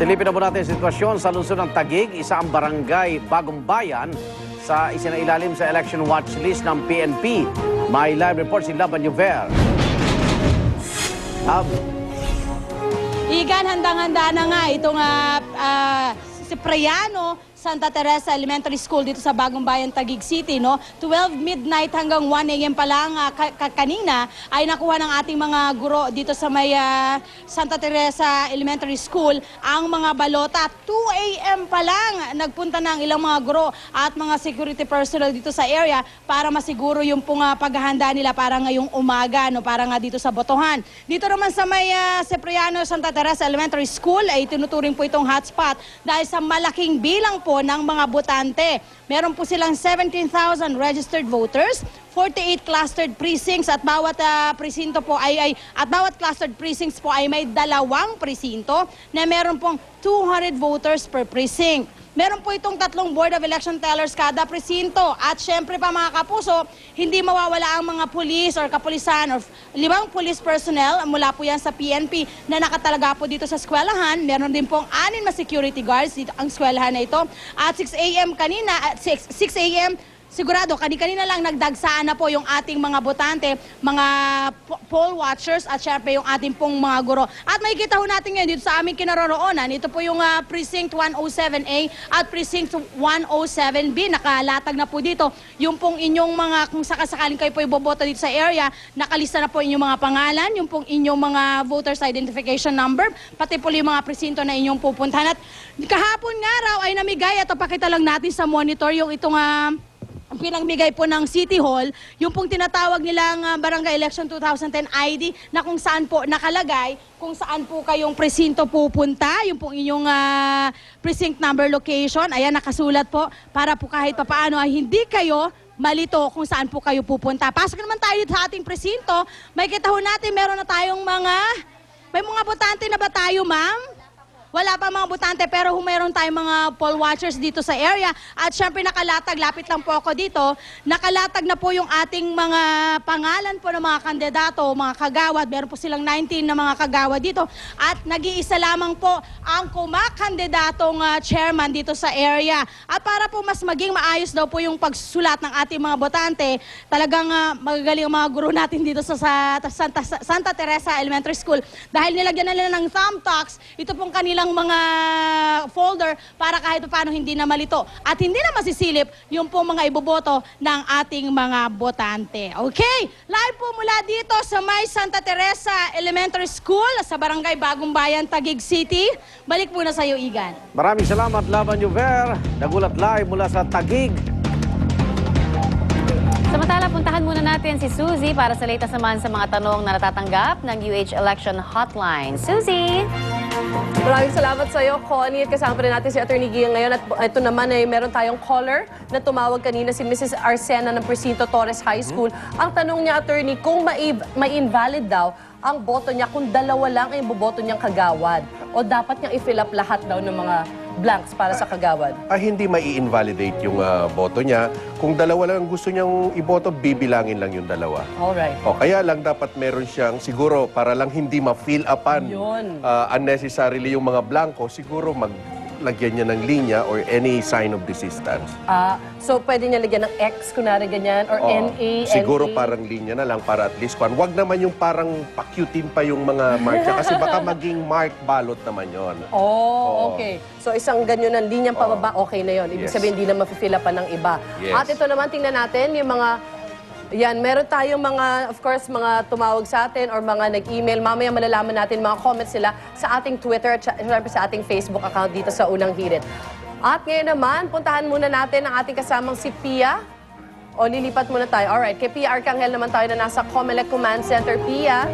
Silipin na po natin ang sitwasyon sa lungsod ng Taguig, isa ang barangay Bagong Bayan sa isinailalim sa election watch list ng PNP. May live report si Laban Yuver. Igan, handang-handa na nga itong si Prayano Santa Teresa Elementary School dito sa Bagong Bayan, Taguig City, no? 12 midnight hanggang 1 AM pa lang kanina ay nakuha ng ating mga guro dito sa may Santa Teresa Elementary School ang mga balota. 2 AM pa lang nagpunta ng ilang mga guro at mga security personnel dito sa area para masiguro yung paghahanda nila para ngayong umaga, no? Para nga dito sa botohan. Dito naman sa may Cipriano Santa Teresa Elementary School ay tinuturing po itong hotspot dahil sa malaking bilang po ng mga botante. Meron po silang 17,000 registered voters, 48 clustered precincts at bawat presinto po at bawat clustered precincts po ay may 2 presinto na meron pong 200 voters per precinct. Meron po itong 3 Board of Election Tellers kada presinto. At syempre pa mga kapuso, hindi mawawala ang mga pulis or kapulisan or 5 police personnel mula po yan sa PNP na nakatalaga po dito sa eskwelahan. Meron din pong 6 na security guards dito ang eskwelahan na ito. At 6 AM kanina, at 6 AM, sigurado, kanina lang nagdagsaan na po yung ating mga botante, mga poll watchers at syempre yung ating pong mga guro. At makikita ho natin ngayon dito sa aming kinaroroonan, ito po yung Precinct 107A at Precinct 107B. Nakalatag na po dito yung pong inyong mga, kung sakasakaling kayo po iboboto dito sa area, nakalista na po inyong mga pangalan, yung pong inyong mga voters identification number, pati po yung mga presinto na inyong pupuntahan. At kahapon nga raw ay namigay, at pakita lang natin sa monitor yung itong pinagmigay po ng City Hall, yung pong tinatawag nilang Barangay Election 2010 ID na kung saan po nakalagay, kung saan po kayong presinto pupunta, yung pong inyong precinct number location, ayan nakasulat po para po kahit papaano ay hindi kayo malito kung saan po kayo pupunta. Pasok naman tayo dito sa ating presinto, may kita ho natin meron na tayong may mga botante na ba tayo, ma'am? Wala pa mga botante pero meron tayong mga poll watchers dito sa area. At syempre nakalatag, lapit lang po ako dito, nakalatag na po yung ating mga pangalan po ng mga kandidato, mga kagawad. Meron po silang 19 na mga kagawad dito. At nag-iisa lamang po ang kumakandidatong chairman dito sa area. At para po mas maging maayos daw po yung pagsusulat ng ating mga botante, talagang magagaling ang mga guro natin dito sa Santa Teresa Elementary School. Dahil nilagyan na nila ng thumbtacks, ito pong kanilang mga folder para kahit paano hindi na malito at hindi na masisilip yung pong mga iboboto ng ating mga botante. Okay, live po mula dito sa may Santa Teresa Elementary School sa Barangay Bagong Bayan, Taguig City. Balik muna sa iyo, Igan. Maraming salamat, Laban Yuver. Nagulat live mula sa Taguig. Samantala, puntahan muna natin si Suzy para sa latest naman sa mga tanong na natatanggap ng UH Election Hotline. Suzy! Maraming salamat sa iyo, Connie. At kasama rin natin si Attorney Gia ngayon. At ito naman ay meron tayong caller na tumawag kanina, si Mrs. Arsena ng Presinto Torres High School. Ang tanong niya, Attorney, kung may invalid daw ang boto niya kung 2 lang ang boboto niyang kagawad o dapat niyang i-fill up lahat daw ng mga blanks para sa kagawad? Hindi mai-invalidate yung boto niya. Kung 2 lang gusto niyang iboto, bibilangin lang yung 2. Alright. O kaya lang dapat meron siyang, siguro, para lang hindi ma-fill upan unnecessarily yung mga blanco, siguro maglagyan niya ng linya or any sign of desistance. So pwede niya lagyan ng X, kunwari ganyan, or NA, siguro NA. parang linya na lang para at least wag naman yung parang pakyutin pa yung mga mark niya kasi baka maging mark balot naman yon. Okay. So isang ganyan ng linyang pababa, okay na yon. Ibig sabihin, hindi na mafe-fill upan ng iba. Yes. At ito naman, tingnan natin yung mga meron tayong mga, of course, mga tumawag sa atin or mga nag-email. Mamaya malalaman natin mga comments sila sa ating Twitter at syempre sa ating Facebook account dito sa Unang Hirit. At ngayon naman, puntahan muna natin ang ating kasamang si Pia. O lilipat muna tayo. Alright, kay Pia Arcangel naman tayo na nasa Comelec Command Center. Pia?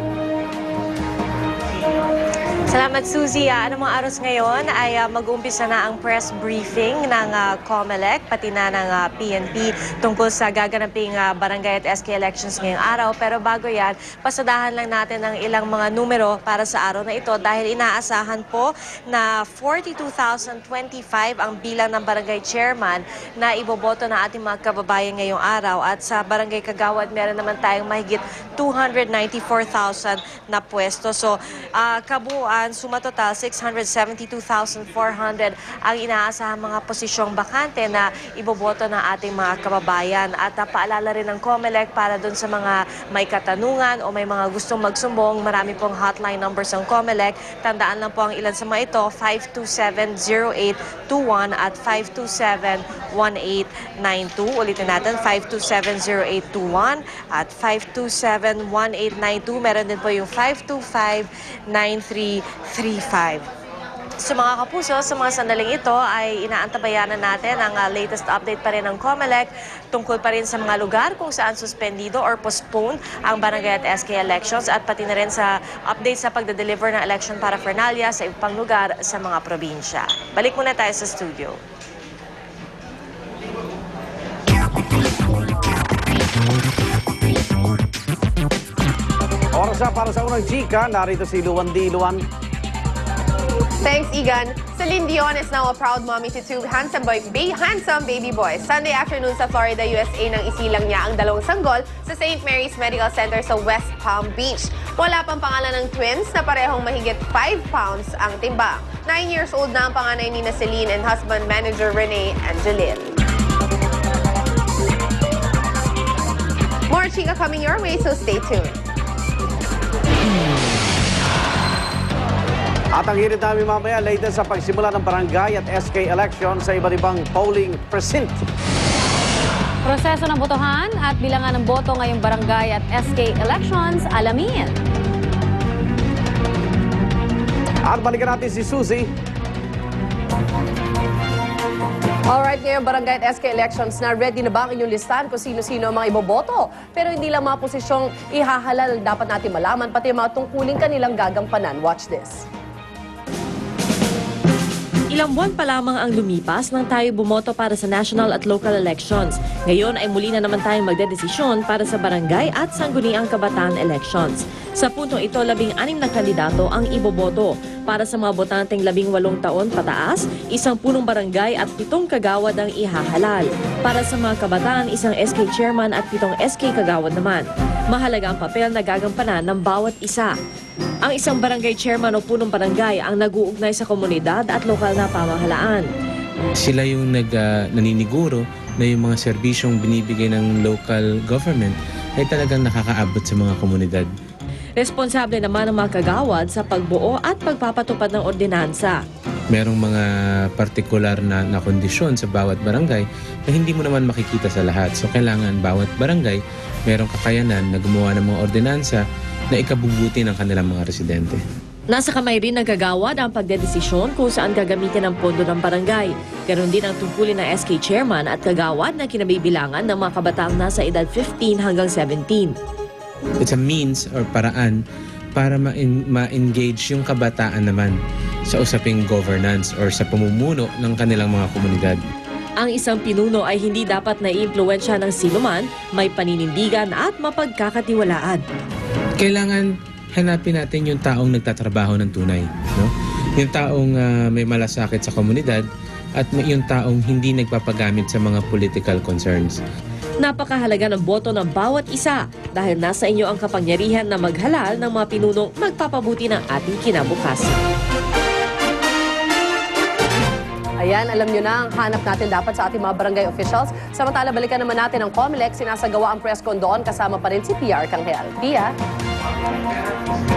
Salamat, Suzy. Anong mga aros ngayon ay mag-uumpisa na ang press briefing ng Comelec, pati na ng PNP tungkol sa gaganaping barangay at SK elections ngayong araw. Pero bago yan, pasadahan lang natin ang ilang mga numero para sa araw na ito dahil inaasahan po na 42,025 ang bilang ng barangay chairman na iboboto ng ating mga kababayan ngayong araw. At sa barangay Kagawad, meron naman tayong mahigit 294,000 na pwesto. So, kabuuan kabuuan, suma total 672,400 ang inaasahang mga posisyong bakante na iboboto ng ating mga kababayan. At paalala rin ng COMELEC para dun sa mga may katanungan o may mga gustong magsumbong, marami pong hotline numbers ng COMELEC. Tandaan lang po ang ilan sa mga ito, 527-0821 at 527-1892. Ulitin natin, 527-0821 at 527-1892. Meron din po yung 525-9335. Sa mga kapuso, sa mga sandaling ito ay inaantabayanan natin ang latest update pa rin ng COMELEC tungkol pa rin sa mga lugar kung saan suspendido or postpone ang barangay at SK elections at pati na rin sa update sa pagde-deliver ng election paraphernalia sa ibang lugar sa mga probinsya. Balik muna tayo sa studio. Oras na para sa unang chika, narito si Luan D. Luan. Thanks, Egan. Celine Dion is now a proud mommy to two handsome baby boys. Sunday afternoon sa Florida, USA nang isilang niya ang dalawang sanggol sa St. Mary's Medical Center sa West Palm Beach. Wala pang pangalan ng twins na parehong mahigit 5 pounds ang timbang. 9 years old na ang panganay ni Celine and husband manager Renee Angelil. More chika coming your way, so stay tuned. At ang hirit namin mamaya, latest sa pagsimula ng barangay at SK election sa iba't ibang polling precinct. Proseso ng botohan at bilangan ng boto ngayong barangay at SK elections, alamin. At balikan natin si Suzy. Alright, ngayon barangay at SK elections na ready na ba ang inyong listahan kung sino-sino ang mga iboboto? Pero hindi lang mga posisyong ihahalal dapat natin malaman, pati mga tungkuling kanilang gagampanan. Watch this. Ilang buwan pa lamang ang lumipas nang tayo bumoto para sa national at local elections. Ngayon ay muli na naman tayong magdedesisyon para sa barangay at sangguniang kabataan elections. Sa puntong ito, 16 na kandidato ang iboboto. Para sa mga botanteng 18 taon pataas, 1 punong barangay at 7 kagawad ang ihahalal. Para sa mga kabataan, 1 SK chairman at 7 SK kagawad naman. Mahalaga ang papel na gagampanan ng bawat isa. Ang isang barangay chairman o punong barangay ang nag-uugnay sa komunidad at lokal na pamahalaan. Sila yung naniniguro na yung mga serbisyong binibigay ng local government ay talagang nakakaabot sa mga komunidad. Responsable naman ang mga kagawad sa pagbuo at pagpapatupad ng ordinansa. Merong mga partikular na kondisyon sa bawat barangay na hindi mo naman makikita sa lahat. So kailangan bawat barangay merong kakayanan na gumawa ng mga ordinansa na ikabubuti ng kanilang mga residente. Nasa kamay rin ng kagawad ang pagdedesisyon kung saan gagamitin ang pondo ng barangay. Ganon din ang tungkulin ng SK chairman at kagawad na kinabibilangan ng mga kabataang nasa edad 15 hanggang 17. It's a means or paraan para ma-engage yung kabataan naman sa usaping governance or sa pamumuno ng kanilang mga komunidad. Ang isang pinuno ay hindi dapat naiimpluwensya ng sinuman, may paninindigan at mapagkakatiwalaan. Kailangan hanapin natin yung taong nagtatrabaho ng tunay, no? Yung taong may malasakit sa komunidad at yung taong hindi nagpapagamit sa mga political concerns. Napakahalaga ng boto ng bawat isa dahil nasa inyo ang kapangyarihan na maghalal ng mga pinunong magpapabuti ng ating kinabukasan. Ayan, alam nyo na ang hanap natin dapat sa ating mga barangay officials. Samantala, balikan naman natin ang COMELEC. Sinasagawa ang press con doon. Kasama pa rin si PR Canghel. Pia?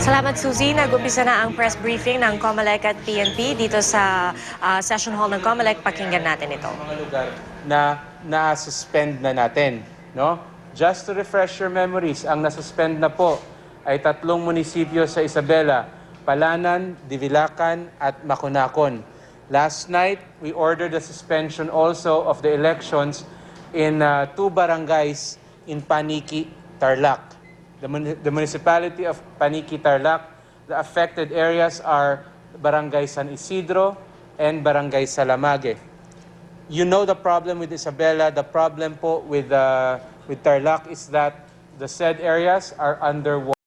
Salamat, Suzy. Nag-umpisa na ang press briefing ng COMELEC at PNP dito sa session hall ng COMELEC. Pakinggan natin ito. Mga lugar na na-suspend na natin, no? Just to refresh your memories, ang na-suspend na po ay 3 munisipyo sa Isabela, Palanan, Divilacan at Macunacon. Last night, we ordered the suspension also of the elections in 2 barangays in Paniki, Tarlac. The municipality of Paniki, Tarlac, the affected areas are Barangay San Isidro and Barangay Salamage. You know the problem with Isabela. The problem po with Tarlac is that the said areas are underwater.